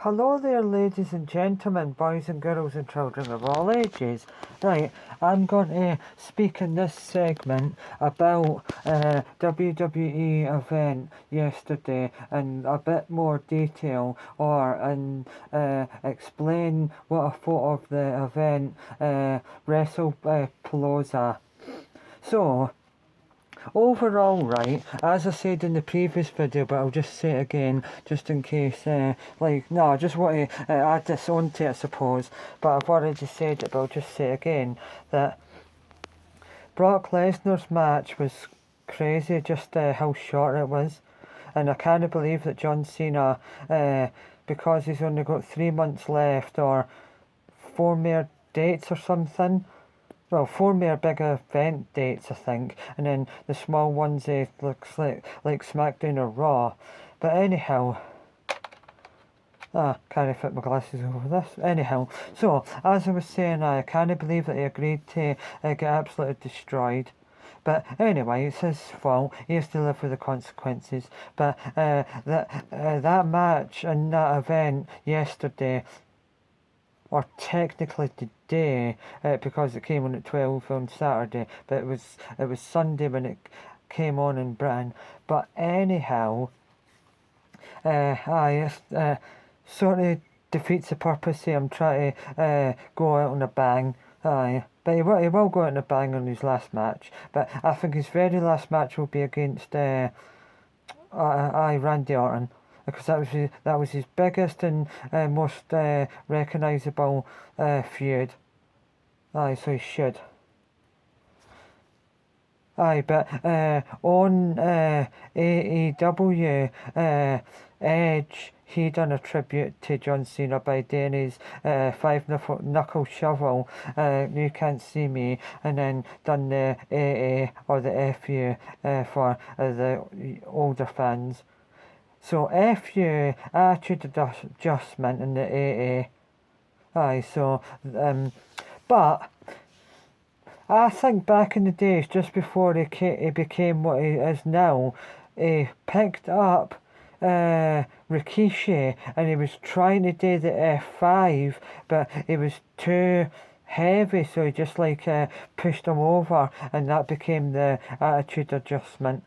Hello there, ladies and gentlemen, boys and girls and children of all ages. Right, I'm going to speak in this segment about WWE event yesterday in a bit more detail and explain what I thought of the event, WrestlePalooza. So, overall, right, as I said in the previous video, but I'll just say it again, just in case, I just want to add this on to it, I suppose, but I've already said it, but I'll just say it again, that Brock Lesnar's match was crazy, just how short it was, and I can't believe that John Cena, because he's only got 3 months left, or 4 more dates or something, well, 4 more big event dates, I think, and then the small ones looks like SmackDown or Raw. But anyhow, can't fit my glasses over this. Anyhow, so as I was saying, I can't believe that he agreed to get absolutely destroyed. But anyway, it's his fault. He has to live with the consequences. But that match and that event yesterday, or technically today, because it came on at 12 on Saturday, but it was Sunday when it came on in Britain. But anyhow, sort of defeats the purpose here. I'm trying to go out on a bang. But he will go out on a bang on his last match. But I think his very last match will be against Randy Orton, because that was his biggest and most recognisable feud. So he should. But on AEW, Edge, he done a tribute to John Cena by doing his 5 knuckle shovel, You Can't See Me, and then done the AA or the FU for the older fans. So FU, attitude adjustment, in the AA. But I think back in the days, just before he became what he is now, he picked up Rikishi and he was trying to do the F5, but it was too heavy, so he just pushed him over, and that became the attitude adjustment.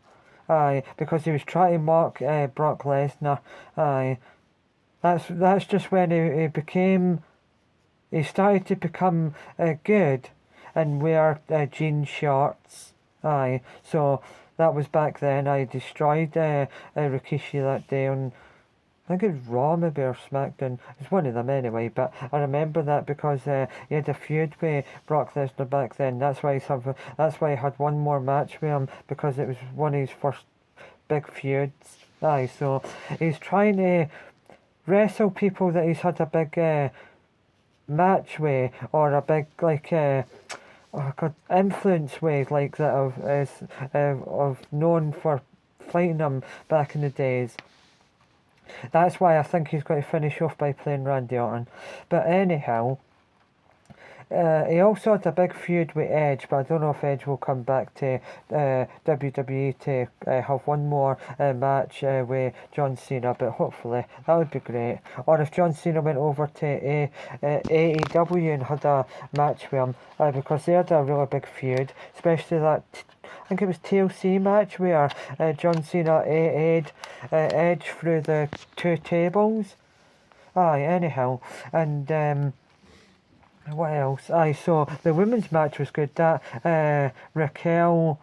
Because he was trying to mock Brock Lesnar. That's just when he started to become good and wear jean shorts. So that was back then. I destroyed Rikishi that day on, I think it was Raw maybe or SmackDown. It's one of them anyway, but I remember that because he had a feud with Brock Lesnar back then. That's why he had one more match with him, because it was one of his first big feuds. So he's trying to wrestle people that he's had a big match with, or a big influence with, like that of known for fighting him back in the days. That's why I think he's going to finish off by playing Randy Orton. But anyhow, he also had a big feud with Edge, but I don't know if Edge will come back to WWE to have one more match with John Cena, but hopefully that would be great. Or if John Cena went over to AEW and had a match with him, because they had a really big feud, especially that, I think it was TLC match where John Cena AA'd Edge through the 2 tables. Anyhow, and what else? So the women's match was good. That Raquel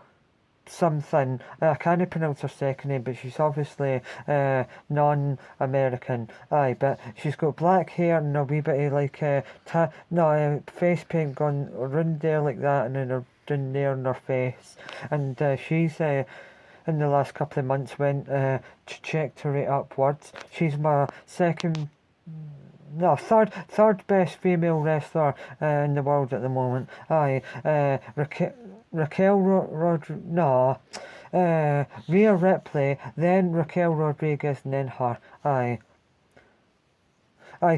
something, I can't pronounce her second name, but she's obviously non-American. But she's got black hair and a wee bit of face paint gone around there like that, and then down there on her face. And she's in the last couple of months went trajectory upwards. She's my third best female wrestler in the world at the moment. Rhea Ripley, then Raquel Rodriguez, and then her.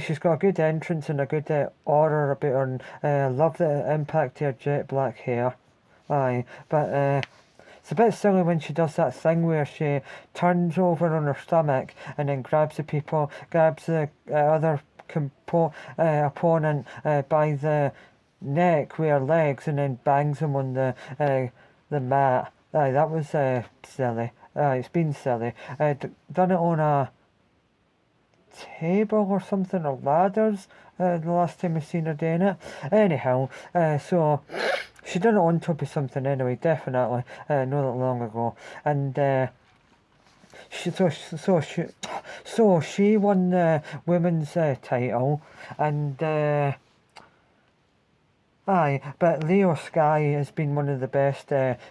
She's got a good entrance and a good aura about her, and love the impact of her jet black hair. But It's a bit silly when she does that thing where she turns over on her stomach and then grabs the other opponent by the neck with her legs and then bangs him on the mat. Aye, that was silly. It's been silly. Done it on a table or something, or ladders, the last time I seen her doing it. Anyhow, so she done it on top of something anyway, definitely, not that long ago. And she won the women's title, and aye, but Leo Sky has been one of the best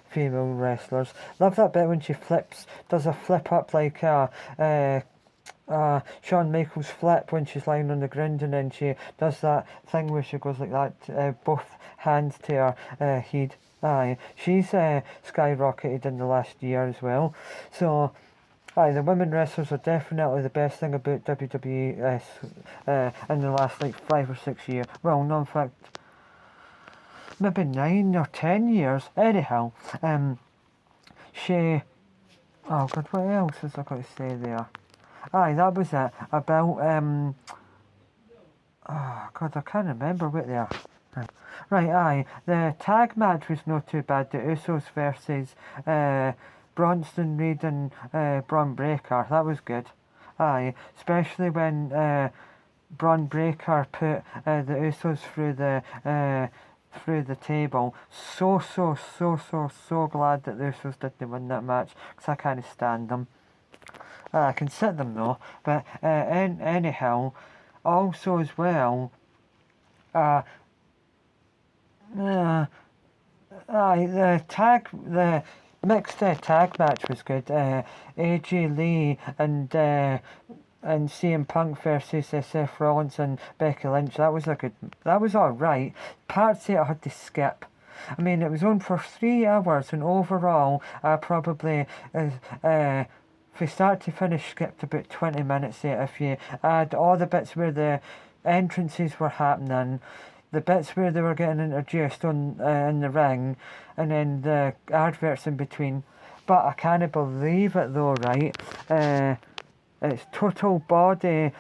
female wrestlers. Love that bit when she does a flip up like Shawn Michaels flip when she's lying on the ground, and then she does that thing where she goes like that, both hands to her head. Aye, she's skyrocketed in the last year as well. So, aye, the women wrestlers are definitely the best thing about WWE in the last like 5 or 6 years. Well, no, in fact, maybe 9 or 10 years. Anyhow, she. Oh God, what else was I going to say there? Aye, that was it. About oh God, I can't remember what they are. Right, aye. The tag match was not too bad. The Usos versus Bronson Reed and Braun Breaker. That was good. Aye, especially when Braun Breaker put the Usos through the table. So glad that the Usos didn't win that match, because I can't stand them. I can sit them though, but anyhow, also as well, the mixed tag match was good. AJ Lee and CM Punk versus Seth Rollins and Becky Lynch. That was alright. Parts of it I had to skip. I mean, it was on for 3 hours, and overall, I probably from start to finish skipped about 20 minutes there. If you add all the bits where the entrances were happening, the bits where they were getting introduced on in the ring, and then the adverts in between. But I can't believe it though, right? It's Total Body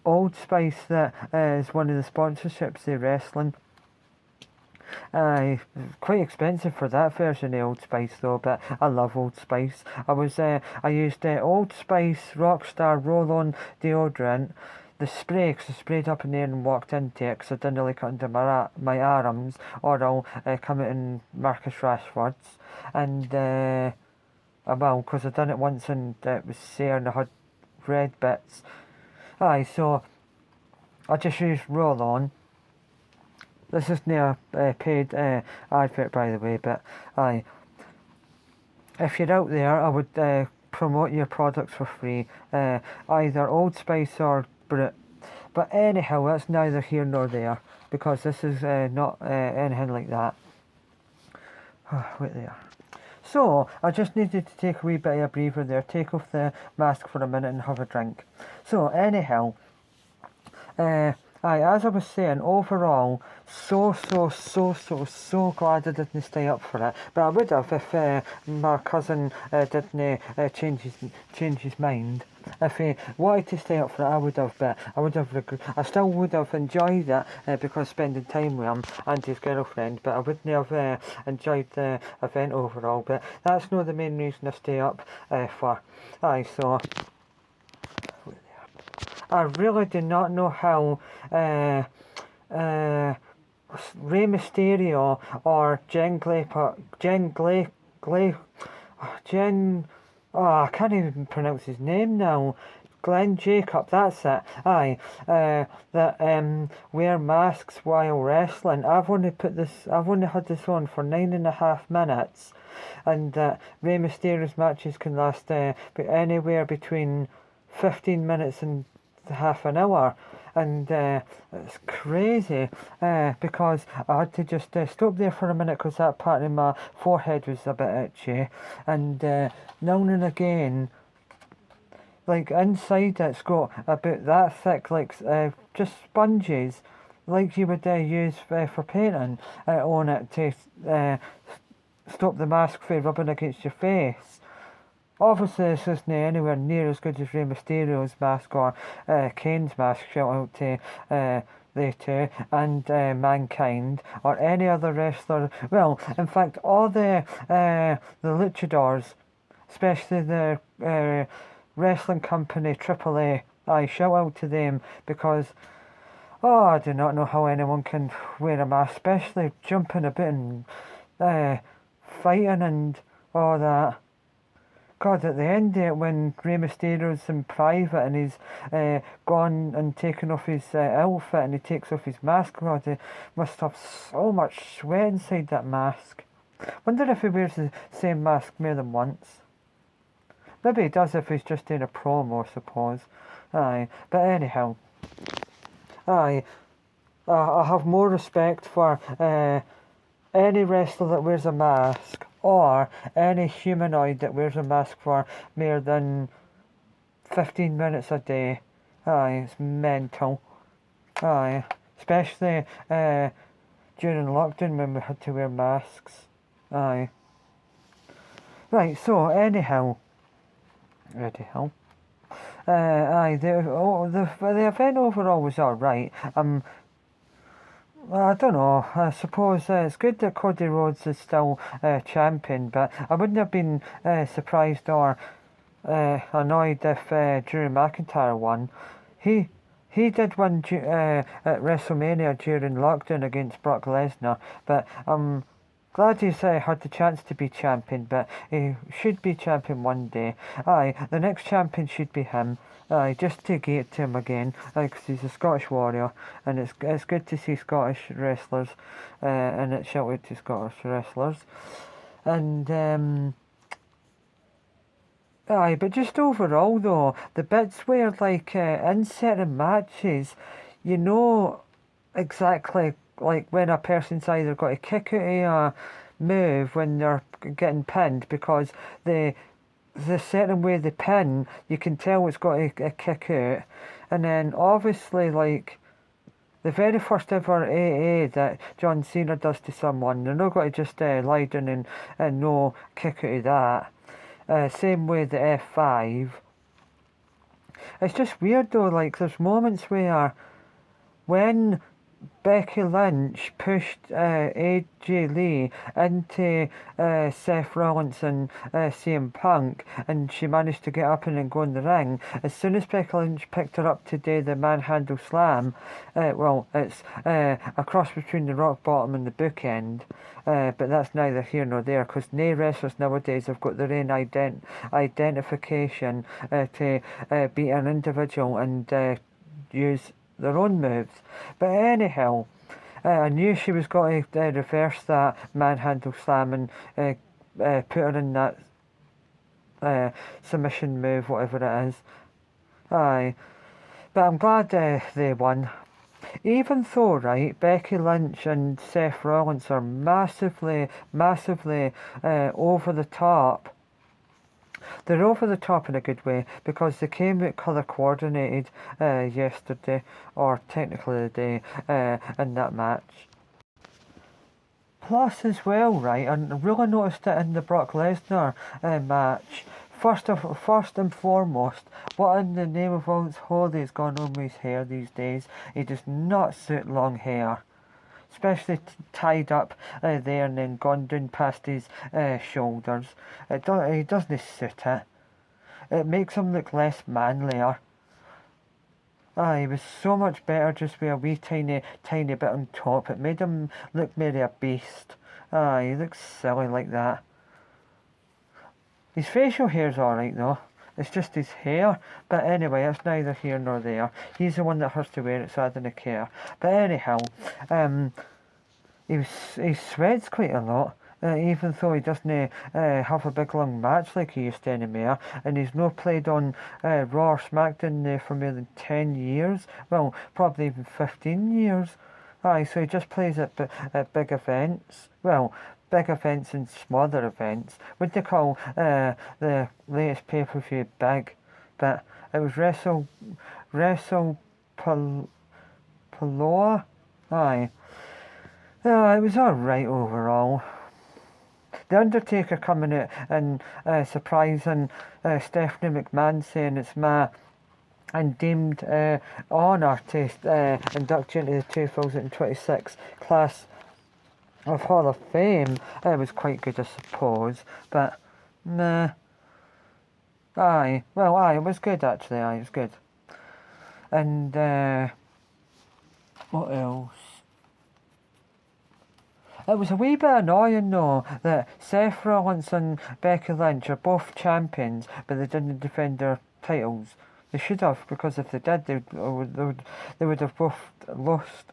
Old Spice that is one of the sponsorships of wrestling. Quite expensive for that version of Old Spice though, but I love Old Spice. I used Old Spice Rockstar Roll-On deodorant, the spray, because I sprayed up in there and walked into it, because I didn't really cut into my arms, or I'll come out in Marcus Rashford's. And well, because I done it once and it was sere and I had red bits. Aye, so I just used Roll-On. This isn't a paid advert, by the way, but aye. If you're out there, I would promote your products for free, either Old Spice or Brit. But anyhow, that's neither here nor there, because this is not anything like that. Wait there. So, I just needed to take a wee bit of a breather there, take off the mask for a minute and have a drink. So, anyhow, as I was saying, overall, so glad I didn't stay up for it. But I would have if my cousin didn't change his mind. If he wanted to stay up for it, I would have, but I still would have enjoyed it because spending time with him and his girlfriend, but I wouldn't have enjoyed the event overall. But that's not the main reason I stay up for. So I really do not know how Rey Mysterio or I can't even pronounce his name now. Glenn Jacob, that's it. That wear masks while wrestling. I've only had this on for 9.5 minutes, and Rey Mysterio's matches can last anywhere between 15 minutes and half an hour, and it's crazy because I had to just stop there for a minute because that part of my forehead was a bit itchy, and now and again, like inside it's got about that thick, like just sponges, like you would use for painting on it to stop the mask from rubbing against your face. Obviously, this isn't anywhere near as good as Rey Mysterio's mask or Kane's mask. Shout out to they two and Mankind or any other wrestler. Well, in fact, all the luchadors, especially the wrestling company AAA. I shout out to them because I do not know how anyone can wear a mask, especially jumping a bit and fighting and all that. God, at the end of it, when Rey Mysterio's in private and he's gone and taken off his outfit and he takes off his mask, God, he must have so much sweat inside that mask. Wonder if he wears the same mask more than once. Maybe he does if he's just doing a promo, I suppose. Aye, but anyhow. Aye, I have more respect for any wrestler that wears a mask or any humanoid that wears a mask for more than 15 minutes a day. Aye, it's mental. Aye, especially during lockdown when we had to wear masks. Aye. Right, so anyhow. Aye, the event overall was alright. I don't know. I suppose it's good that Cody Rhodes is still champion, but I wouldn't have been surprised or annoyed if Drew McIntyre won. He did win at WrestleMania during lockdown against Brock Lesnar, but glad he's had the chance to be champion, but he should be champion one day. Aye, the next champion should be him. Aye, just to get to him again, because he's a Scottish warrior, and it's good to see Scottish wrestlers, and it's shout out to Scottish wrestlers, and aye, but just overall though, the bits where like in certain matches, you know exactly like when a person's either got a kick out of a move when they're getting pinned because the certain way they pin, you can tell it's got a kick out, and then obviously like the very first ever AA that John Cena does to someone, they're not going to just lie down and no kick out of that. Same with the F5. It's just weird though, like there's moments where when Becky Lynch pushed AJ Lee into Seth Rollins and CM Punk, and she managed to get up and then go in the ring. As soon as Becky Lynch picked her up to do the manhandle slam, well, it's a cross between the rock bottom and the bookend, but that's neither here nor there, because no wrestlers nowadays have got their own identification to beat an individual and use their own moves. But anyhow, I knew she was going to reverse that manhandle slam and put her in that submission move, whatever it is. Aye. But I'm glad they won. Even though, right, Becky Lynch and Seth Rollins are massively over the top. They're over the top in a good way because they came out colour coordinated yesterday, or technically the day, in that match. Plus as well, right, and I really noticed it in the Brock Lesnar match. First and foremost, what in the name of all that's holy is going on with his hair these days? He does not suit long hair. Especially tied up there and then gone down past his shoulders. He doesn't suit it. It makes him look less manlier. He was so much better just with a wee tiny bit on top. It made him look maybe a beast. He looks silly like that. His facial hair's alright though. It's just his hair. But anyway, that's neither here nor there. He's the one that has to wear it, so I don't care. But anyhow, he sweats quite a lot. Even though he doesn't have a big long match like he used to anymore, and he's not played on Raw or SmackDown for more than 10 years, well, probably even 15 years. So he just plays at big events. Well, big events and smaller events. What they call the latest pay-per-view big, but it was Paloa. It was alright overall. The Undertaker coming out and surprising Stephanie McMahon, saying it's my and deemed honour to induct you into the 2026 class of Hall of Fame. It was quite good, I suppose, but nah. Aye, it was good actually. Aye, it was good. And what else? It was a wee bit annoying though that Seth Rollins and Becky Lynch are both champions, but they didn't defend their titles. They should have, because if they did, they would have both lost.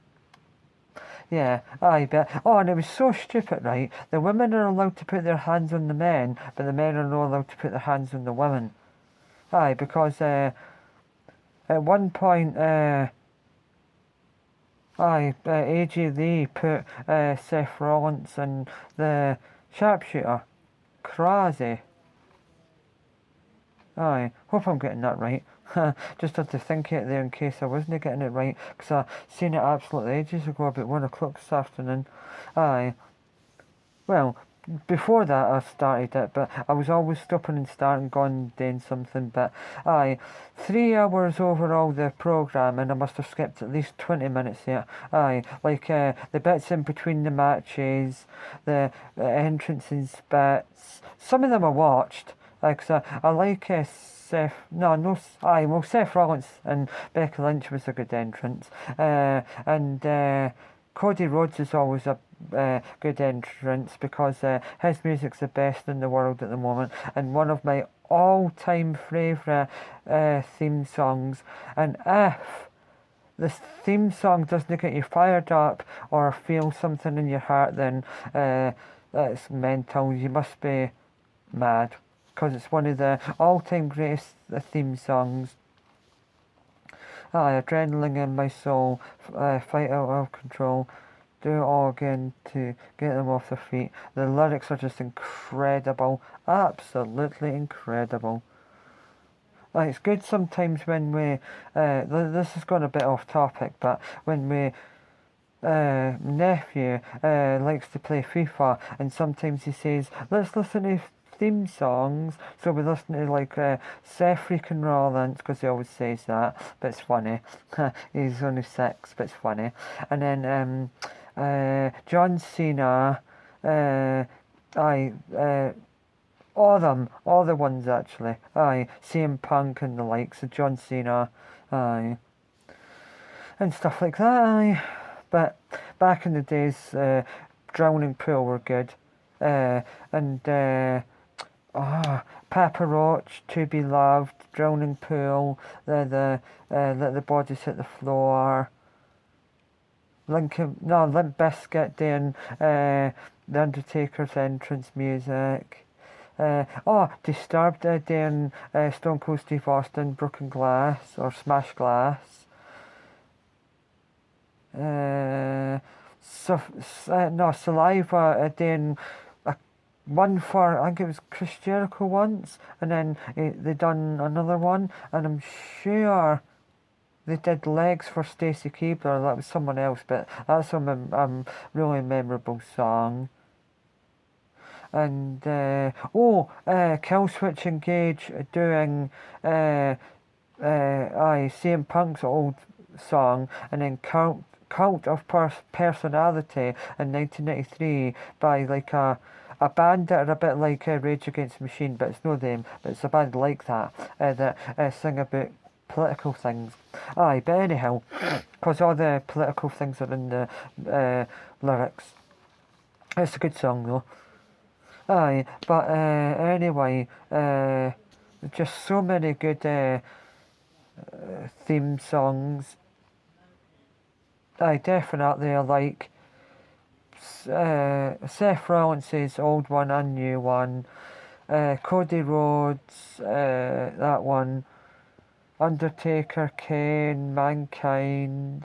Yeah, aye, but and it was so stupid, right? The women are allowed to put their hands on the men, but the men are not allowed to put their hands on the women. Aye, because at one point, AJ Lee put Seth Rollins and the sharpshooter, Crazy. Aye, hope I'm getting that right. Just had to think it there in case I wasn't getting it right, because I seen it absolutely ages ago, about 1 o'clock this afternoon. Aye. Well, before that I started it, but I was always stopping and starting, going doing something, but aye. 3 hours overall the programme, and I must have skipped at least 20 minutes here. Aye, like the bits in between the matches, the entrances bits. Some of them I watched. Like, I like Seth Rollins and Becky Lynch was a good entrance. And Cody Rhodes is always a good entrance, because his music's the best in the world at the moment, and one of my all-time favourite theme songs. And if this theme song doesn't get you fired up or feel something in your heart, then that's mental. You must be mad, because it's one of the all-time greatest theme songs. Adrenaline in my soul, fight out of control, do it all again to get them off their feet. The lyrics are just incredible, absolutely incredible. It's good sometimes when we, this has gone a bit off topic, but when we nephew likes to play FIFA, and sometimes he says, let's listen to theme songs, so we listen to like Seth freaking Rollins, because he always says that, but it's funny. He's only 6, but it's funny. And then John Cena, all the ones actually. CM Punk and the likes of John Cena, and stuff like that. But back in the days, Drowning Pool were good, and Papa Roach, To Be Loved, Drowning Pool, Let the Bodies Hit the Floor, Limp Bizkit doing The Undertaker's entrance music, Disturbed doing Stone Cold Steve Austin, Broken Glass or Smash Glass, Saliva doing one for, I think it was Chris Jericho once, and then they done another one, and I'm sure they did Legs for Stacey Keebler. That was someone else, but that's a really memorable song. And Killswitch Engage doing CM Punk's old song, and then Cult of Personality in 1993 by like a band that are a bit like Rage Against the Machine, but it's not them, but it's a band like that that sing about political things. But anyhow, because all the political things are in the lyrics. It's a good song though. But anyway, just so many good theme songs. Definitely I like Seth Rollins' old one and new one, Cody Rhodes, that one, Undertaker, Kane, Mankind,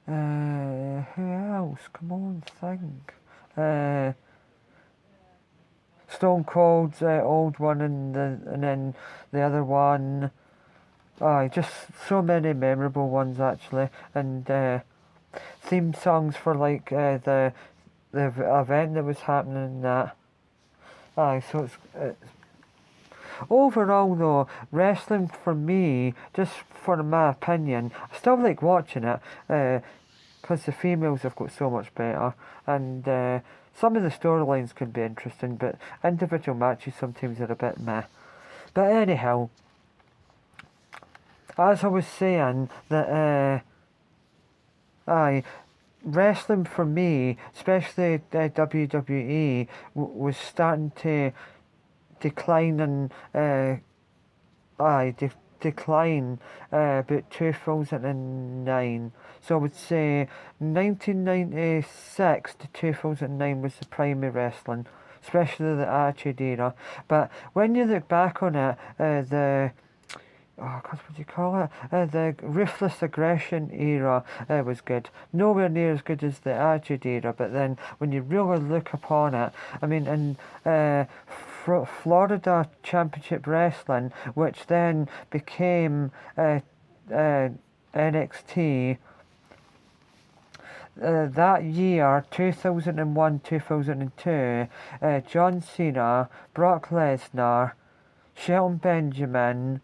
who else? Come on, think. Stone Cold's old one, and then the other one. Just so many memorable ones actually, and theme songs for like the event that was happening and that. Aye, so it's overall though, wrestling for me, just for my opinion, I still like watching it, because the females have got so much better, and some of the storylines can be interesting, but individual matches sometimes are a bit meh. But anyhow, as I was saying, that aye, wrestling for me, especially WWE, was starting to decline and decline about 2009. So I would say 1996 to 2009 was the prime of wrestling, especially the Attitude Era. But when you look back on it, the what do you call it? The ruthless aggression era was good. Nowhere near as good as the Attitude Era, but then when you really look upon it, I mean, in Florida Championship Wrestling, which then became NXT, that year, 2001, 2002, John Cena, Brock Lesnar, Shelton Benjamin,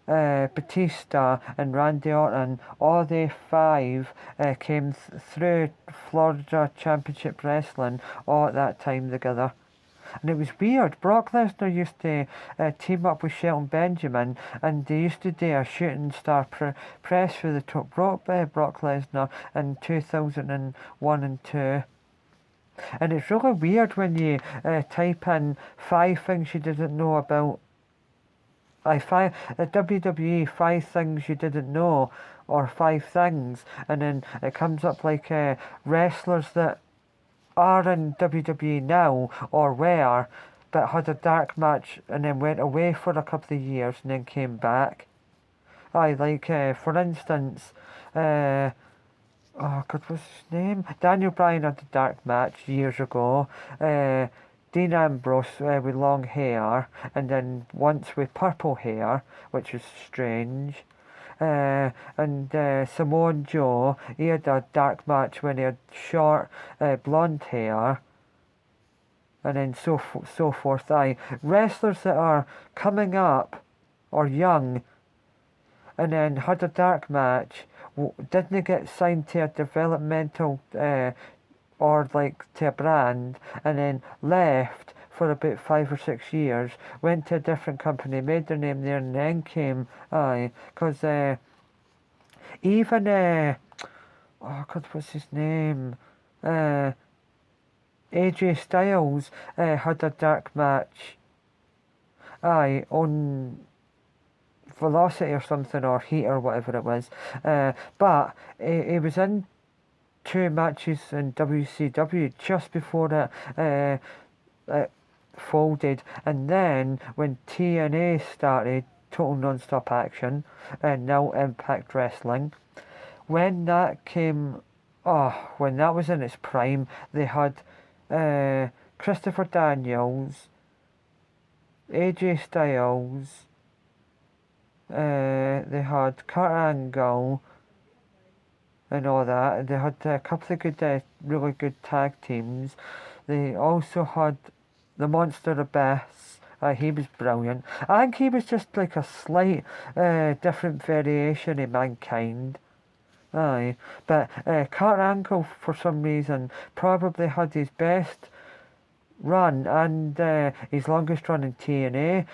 Batista and Randy Orton, all they five came through Florida Championship Wrestling all at that time together. And it was weird. Brock Lesnar used to team up with Shelton Benjamin, and they used to do a shooting star press for the top rope by Brock Lesnar in 2001 and 2. And it's really weird when you type in 5 things you didn't know about WWE 5 things you didn't know, or 5 things, and then it comes up like wrestlers that are in WWE now or were, but had a dark match and then went away for a couple of years and then came back. Like for instance, oh God, what's his name? Daniel Bryan had a dark match years ago. Dean Ambrose with long hair, and then once with purple hair, which was strange. And Samoa Joe, he had a dark match when he had short blonde hair, and then so forth. Wrestlers that are coming up or young, and then had a dark match, didn't get signed to a developmental or like to a brand, and then left for about 5 or 6 years, went to a different company, made their name there, and then came, because even, oh God, what's his name? AJ Styles had a dark match, on Velocity or something, or Heat or whatever it was, but he was in 2 matches in WCW just before it folded, and then when TNA started, Total Non-Stop Action, and now Impact Wrestling, when that came, when that was in its prime, they had Christopher Daniels, AJ Styles, they had Kurt Angle, and all that. They had a couple of good, really good tag teams. They also had the Monster Abyss. He was brilliant. I think he was just like a slight, different variation of Mankind. But Kurt Angle, for some reason, probably had his best run and his longest run in TNA.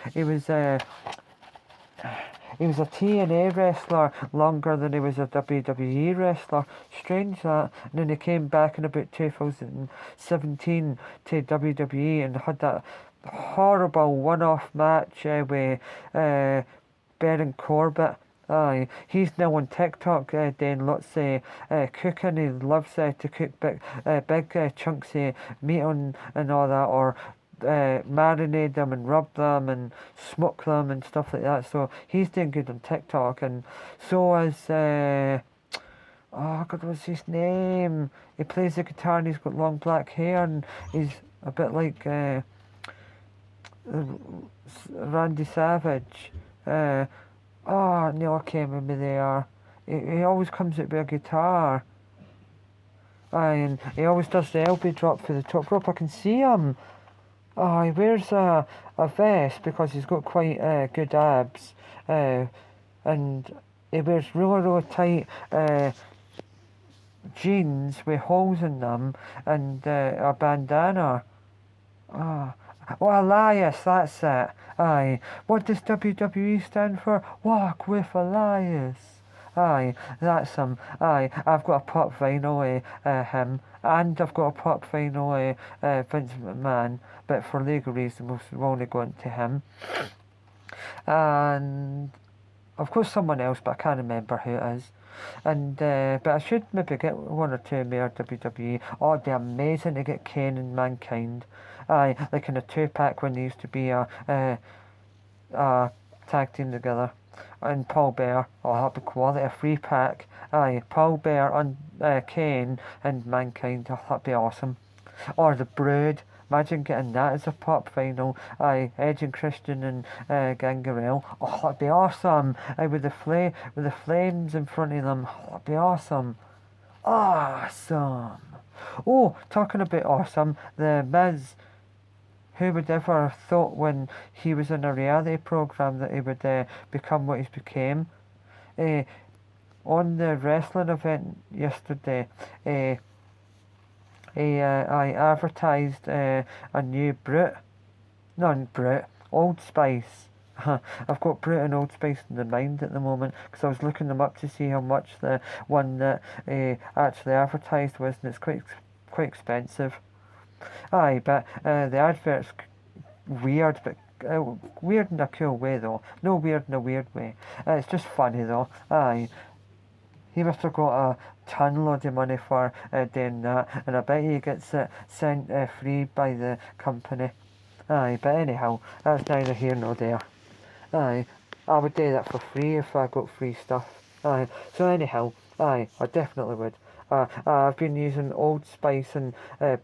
He was a TNA wrestler longer than he was a WWE wrestler. Strange that. And then he came back in about 2017 to WWE and had that horrible one-off match with Baron Corbett. He's now on TikTok doing lots of cooking. He loves to cook big chunks of meat and all that, or marinate them and rub them and smoke them and stuff like that. So he's doing good on TikTok, and so is oh God, what's his name? He plays the guitar and he's got long black hair and he's a bit like Randy Savage. No, I can't remember there. He always comes out with a guitar. And he always does the elbow drop for the top rope. I can see him. Oh, he wears a vest because he's got quite good abs. Uh, and he wears really tight jeans with holes in them and a bandana. Ah, oh, Elias, that's it. Aye. What does WWE stand for? Walk with Elias. Aye, that's him. Aye, I've got a pop vinyl him, and I've got a pop vinyl Vince McMahon, but for legal reasons we're only going to him. And of course someone else, but I can't remember who it is. And but I should maybe get one or two more WWE. Oh, it'd be amazing to get Kane and Mankind. Aye, like in a 2-pack when they used to be a tag team together. And Paul Bear, oh, that'd be quality. A 3-pack. Aye, Paul Bear and Kane and Mankind. Oh, that'd be awesome. Or the Brood. Imagine getting that as a pop final. Aye, Edge and Christian and Gangrel. Oh, that'd be awesome. Aye, with the flames in front of them. Oh, that'd be awesome. Awesome. Oh, talking about awesome, the Miz. Who would ever have thought when he was in a reality program that he would become what he's became? Uh, on the wrestling event yesterday, I advertised a new Old Spice. I've got Brute and Old Spice in the mind at the moment because I was looking them up to see how much the one that actually advertised was, and it's quite expensive. Aye, but the advert's weird, but weird in a cool way though. No weird in a weird way. It's just funny though. Aye, he must have got a ton of money for doing that, and I bet he gets it sent free by the company. Aye, but anyhow, that's neither here nor there. Aye, I would do that for free if I got free stuff. Aye, so anyhow, aye, I definitely would. I've been using Old Spice and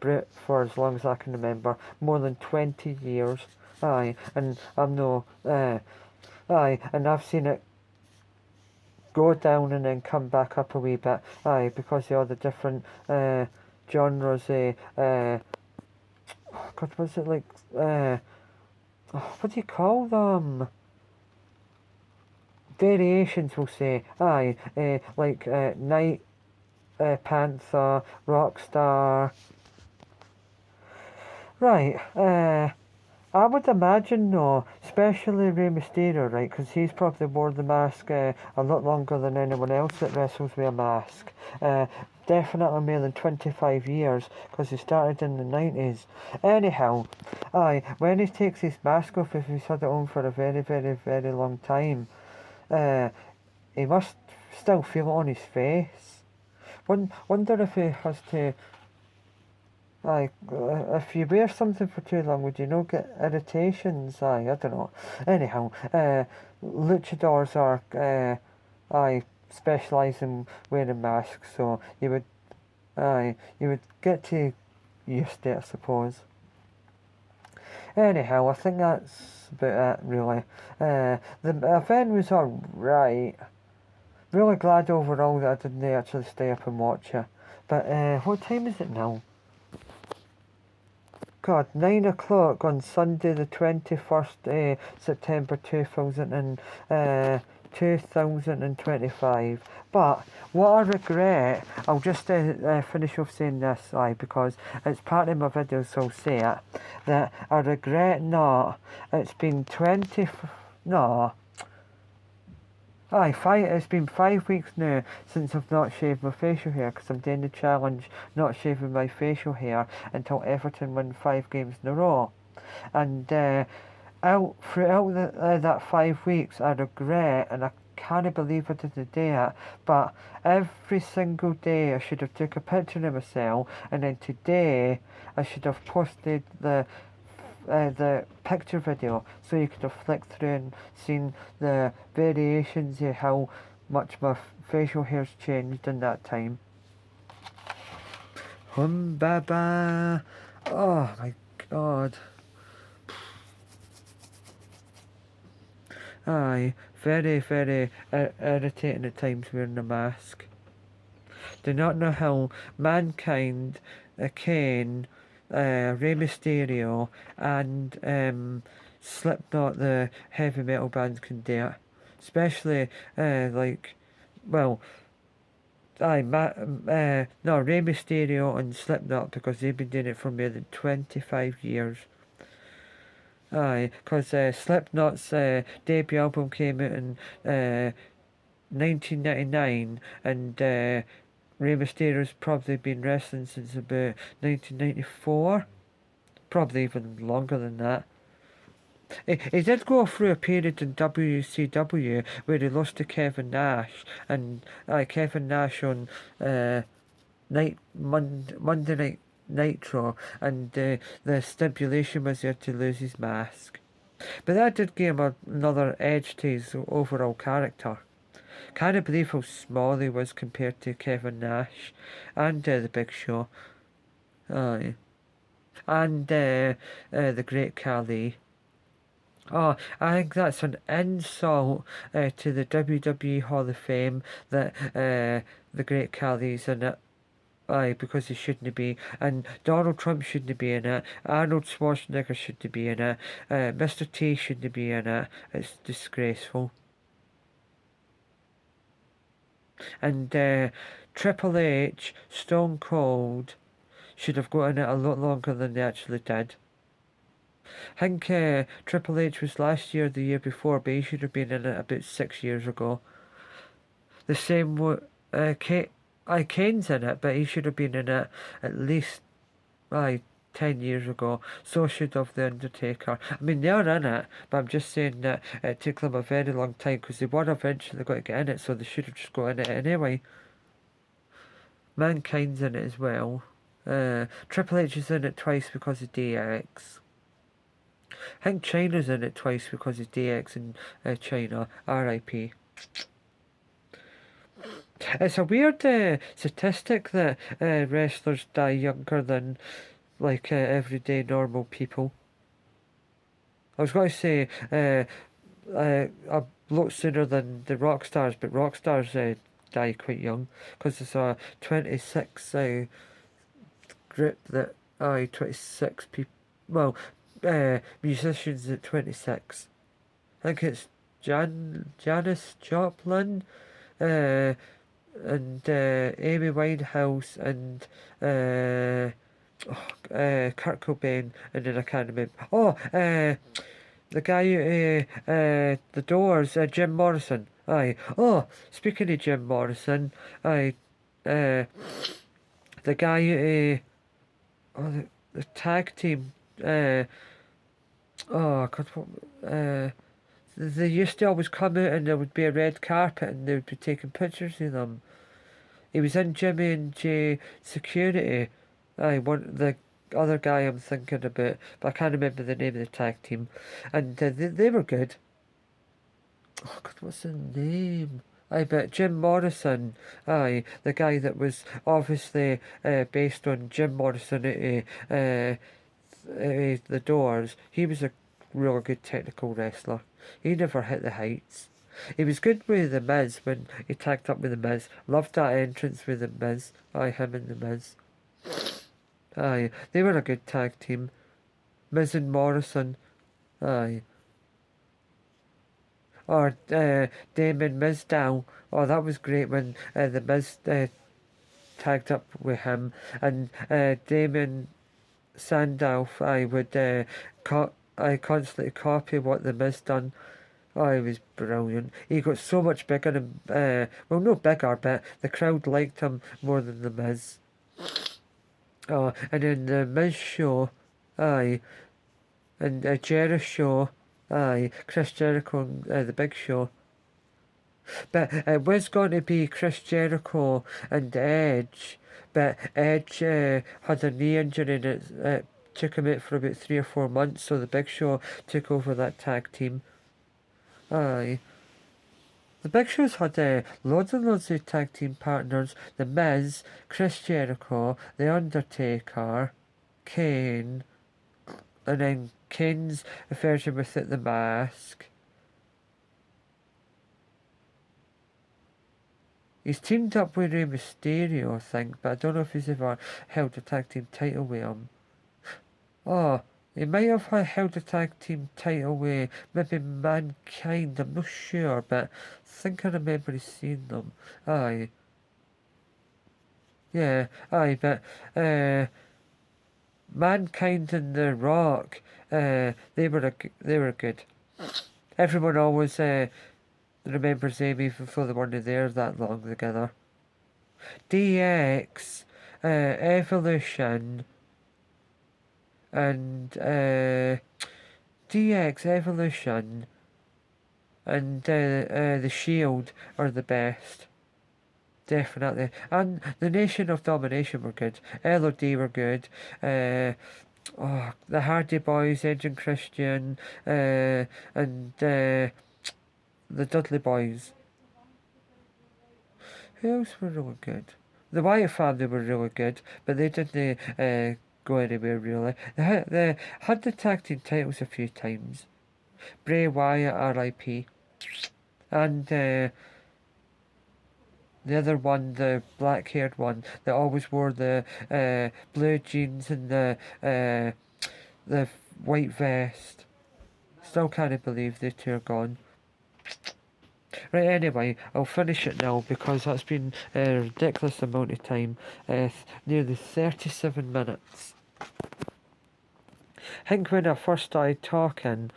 Brute for as long as I can remember, more than 20 years. Aye, and I'm no, aye, and I've seen it go down and then come back up a wee bit. Aye, because of all the different genres. God, was it like? What do you call them? Variations, we'll say. Aye, like Night Panther, Rockstar. Right. I would imagine, no, especially Rey Mysterio, right? Because he's probably wore the mask a lot longer than anyone else that wrestles with a mask. Definitely more than 25 years, because he started in the 90s. Anyhow, aye, when he takes his mask off, if he's had it on for a very, very, very long time, he must still feel it on his face. Wonder if he has to. Aye, if you wear something for too long, would you not get irritations? Aye, I don't know. Anyhow, luchadors are, specialise in wearing masks, so you would get to used to it, I suppose. Anyhow, I think that's about it, really. The event was alright. Really glad overall that I didn't actually stay up and watch it. But, what time is it now? God, 9 o'clock on Sunday the 21st September 2025. But what I regret, I'll just finish off saying this, because it's part of my video, so I'll say it, that I regret not, it's been it's been 5 weeks now since I've not shaved my facial hair because I'm doing the challenge not shaving my facial hair until Everton win 5 games in a row. And throughout that 5 weeks, I regret, and I can't believe I didn't do it, but every single day I should have took a picture of myself, and then today I should have posted the picture video so you could have flicked through and seen the variations of how much my facial hair's changed in that time. Baba. Oh my god. Aye, very, very irritating at times wearing a mask. Do not know how Mankind, Kane, Rey Mysterio, and Slipknot, the heavy metal band, can do it. Especially, like, well, no, Rey Mysterio and Slipknot, because they've been doing it for more than 25 years. Aye, because Slipknot's debut album came out in 1999, and Rey Mysterio's probably been wrestling since about 1994, probably even longer than that. He did go through a period in WCW where he lost to Kevin Nash, and Kevin Nash on Monday Night Nitro, and the stipulation was he had to lose his mask. But that did give him another edge to his overall character. Can't believe how small he was compared to Kevin Nash and the Big Show. Aye. And the Great Khali. Oh, I think that's an insult to the WWE Hall of Fame that the Great Khali's in it. Aye, because he shouldn't be. And Donald Trump shouldn't be in it. Arnold Schwarzenegger shouldn't be in it. Mr. T shouldn't be in it. It's disgraceful. And Triple H, Stone Cold, should have got in it a lot longer than they actually did. I think Triple H was last year, the year before, but he should have been in it about 6 years ago. The same with Kane's in it, but he should have been in it at least 10 years ago. So should have The Undertaker. I mean, they're in it, but I'm just saying that it took them a very long time because they were eventually going to get in it, so they should have just got in it anyway. Mankind's in it as well. Triple H is in it twice because of DX. I think China's in it twice because of DX in China. R.I.P. It's a weird statistic that wrestlers die younger than everyday normal people. I was going to say a lot sooner than the rock stars, but rock stars die quite young because it's a 26 group that 26 people. Well, musicians at 26. I think it's Janis Joplin, and Amy Winehouse, and Kurt Cobain, and then I can't remember. Oh, the guy the Doors, Jim Morrison. Aye. Oh, speaking of Jim Morrison, aye, the guy the tag team. Oh God, they used to always come out and there would be a red carpet and they would be taking pictures of them. He was in Jimmy and Jay Security. The other guy I'm thinking about, but I can't remember the name of the tag team. And they were good. Oh God, what's the name? But Jim Morrison, the guy that was obviously based on Jim Morrison the Doors. He was a real good technical wrestler. He never hit the heights. He was good with The Miz when he tagged up with The Miz. Loved that entrance with The Miz. Him and The Miz. They were a good tag team. Miz and Morrison. Or Damon Mizdow. Oh, that was great when The Miz tagged up with him. And Damon Sandow, I would constantly copy what The Miz done. Oh, he was brilliant. He got so much bigger and well, no bigger, but the crowd liked him more than The Miz. Oh, and then The Miz show, and Jericho show, Chris Jericho and The Big Show. But it was going to be Chris Jericho and Edge, but Edge had a knee injury and it took him out for about 3 or 4 months, so The Big Show took over that tag team. The Big Show's had loads and loads of tag team partners. The Miz, Chris Jericho, The Undertaker, Kane, and then Kane's version without the mask. He's teamed up with Rey Mysterio, I think, but I don't know if he's ever held a tag team title with him. Oh, he might have held the tag team title with maybe Mankind, I'm not sure, but I think I remember seeing them. Aye, yeah, aye, but Mankind and The Rock, they were good. Everyone always remembers them even though they weren't there that long together. DX, Evolution, and DX, Evolution, and the Shield are the best. Definitely. And the Nation of Domination were good. LOD were good. The Hardy Boys, Edge and Christian, and the Dudley Boys. Who else were really good? The Wyatt family were really good, but they didn't go anywhere really. They had the tag team titles a few times. Bray Wyatt, R.I.P. And the other one, the black-haired one, that always wore the blue jeans and the white vest. Still can't believe the two are gone. Right, anyway, I'll finish it now because that's been a ridiculous amount of time. Nearly 37 minutes. I think when I first started talking,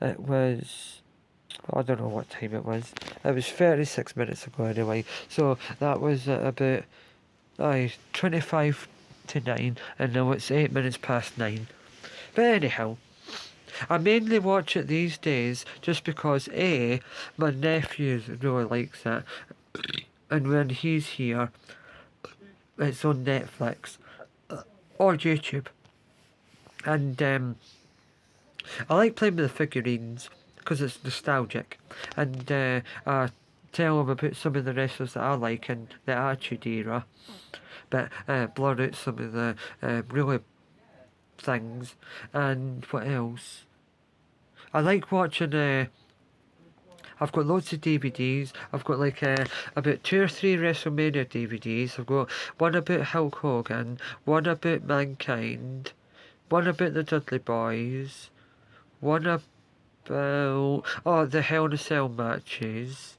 it was... I don't know what time it was. It was 36 minutes ago anyway. So that was about 25 to 9, and now it's 8 minutes past 9. But anyhow, I mainly watch it these days just because A, my nephew really likes it, and when he's here, it's on Netflix or YouTube. And I like playing with the figurines because it's nostalgic, and I tell him about some of the wrestlers that I like in the Attitude Era, but blur out some of the really things. And what else? I like watching. I've got loads of DVDs. I've got like about 2 or 3 WrestleMania DVDs. I've got one about Hulk Hogan, one about Mankind, one about the Dudley Boys, one about the Hell in a Cell matches.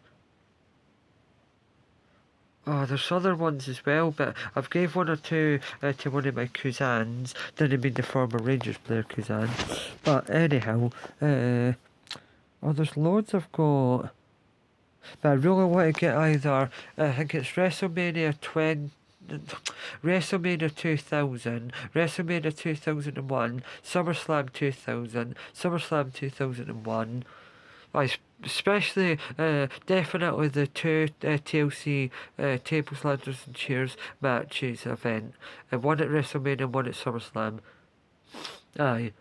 Oh, there's other ones as well, but I've gave one or two to one of my cousins. Didn't mean the former Rangers player cousin. But anyhow, there's loads I've got. But I really want to get either, I think it's WrestleMania 2000, WrestleMania 2001, SummerSlam 2000, SummerSlam 2001. Especially, definitely the two TLC tables, ladders and chairs matches event. One at WrestleMania and one at SummerSlam. Aye.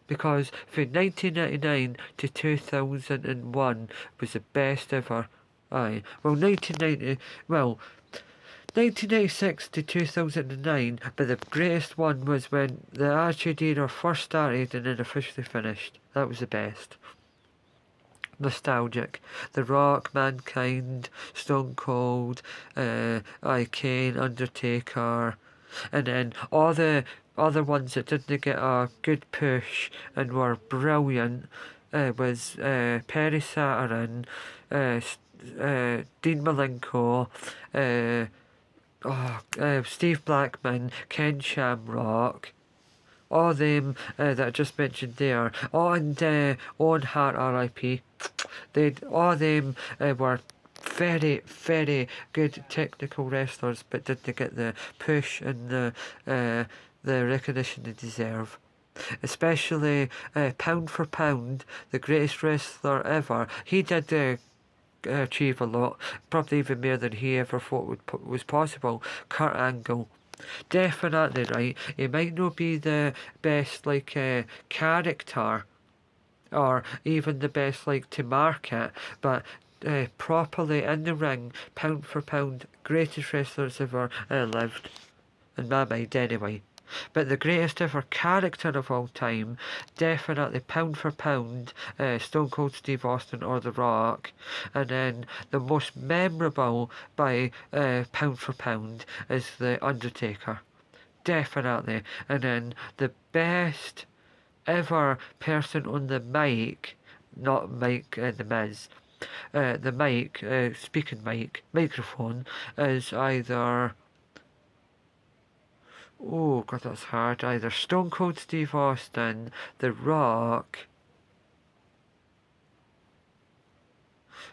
Because from 1999 to 2001 was the best ever. Aye. 1996 to 2009, but the greatest one was when the Attitude Era first started and then officially finished. That was the best. Nostalgic. The Rock, Mankind, Stone Cold, Kane, Undertaker, and then all the other ones that didn't get a good push and were brilliant was Perry Saturn, Dean Malenko, Steve Blackman, Ken Shamrock, all them that I just mentioned there. Oh, and Owen Hart, R.I.P. All them were very, very good technical wrestlers, but didn't get the push and the recognition they deserve. Especially pound for pound, the greatest wrestler ever. He did achieve a lot, probably even more than he ever thought was possible. Kurt Angle. Definitely, right. He might not be the best character, or even the best to market, but properly in the ring, pound for pound, greatest wrestlers ever lived, in my mind anyway. But the greatest ever character of all time, definitely pound for pound, Stone Cold Steve Austin or The Rock. And then the most memorable by pound for pound is The Undertaker. definitely. And then the best ever person on the mic, not Mike the Miz, the mic, speaking mic, microphone, is either, oh god, that's hard, either Stone Cold Steve Austin, The Rock.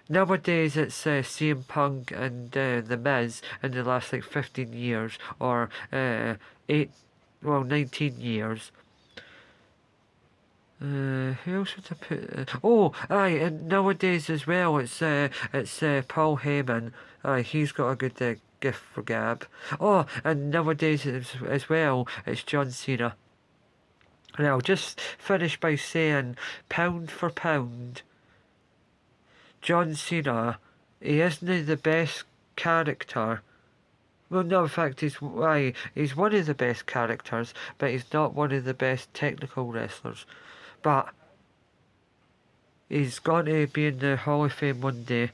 Nowadays it's CM Punk and The Miz in the last like 15 years, or 19 years. Who else would I put? Oh, aye, and nowadays as well, it's Paul Heyman. Aye, he's got a good gift for gab. Oh, and nowadays as well, it's John Cena. And I'll just finish by saying, pound for pound, John Cena, he isn't the best character. Well, no, in fact, he's one of the best characters, but he's not one of the best technical wrestlers. But he's going to be in the Hall of Fame one day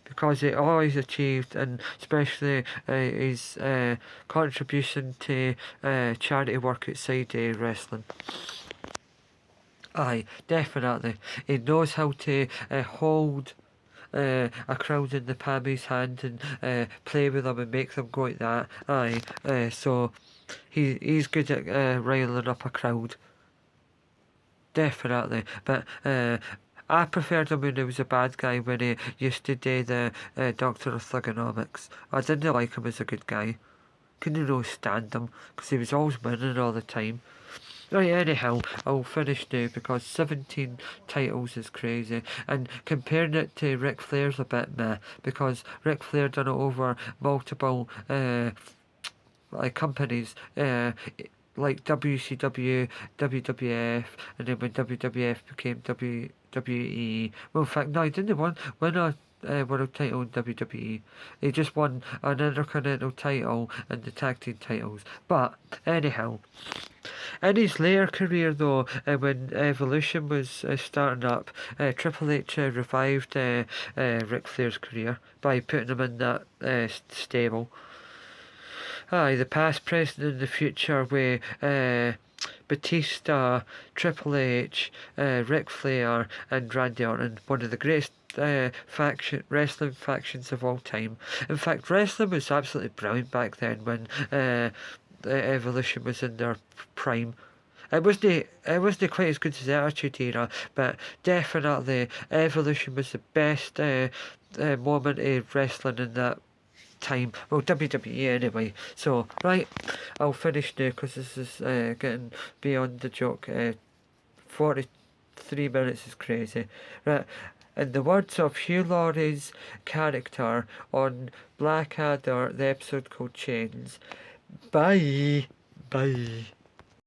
because he always achieved, and especially his contribution to charity work outside wrestling. Aye, definitely. He knows how to hold a crowd in the palm of his hand and play with them and make them go like that. Aye, so he's good at riling up a crowd. Definitely, but I preferred him when he was a bad guy, when he used to do the Doctor of Thugonomics. I didn't like him as a good guy. Couldn't really stand him because he was always winning all the time. Right, anyhow, I'll finish now because 17 titles is crazy. And comparing it to Ric Flair's a bit meh, because Ric Flair done it over multiple companies, like WCW, WWF, and then when WWF became WWE. Well, in fact, no, he didn't win a world title in WWE. He just won an Intercontinental title and the tag team titles. But anyhow, in his later career, though, when Evolution was starting up, Triple H revived Ric Flair's career by putting him in that stable. Aye, the past, present, and the future with Batista, Triple H, Ric Flair, and Randy Orton, one of the greatest wrestling factions of all time. In fact, wrestling was absolutely brilliant back then when the Evolution was in their prime. It wasn't quite as good as the Attitude Era, but definitely Evolution was the best moment of wrestling in that time. Well, WWE anyway. So, right, I'll finish now because this is getting beyond the joke. 43 minutes is crazy. Right, in the words of Hugh Laurie's character on Blackadder, the episode called Chains, bye. Bye.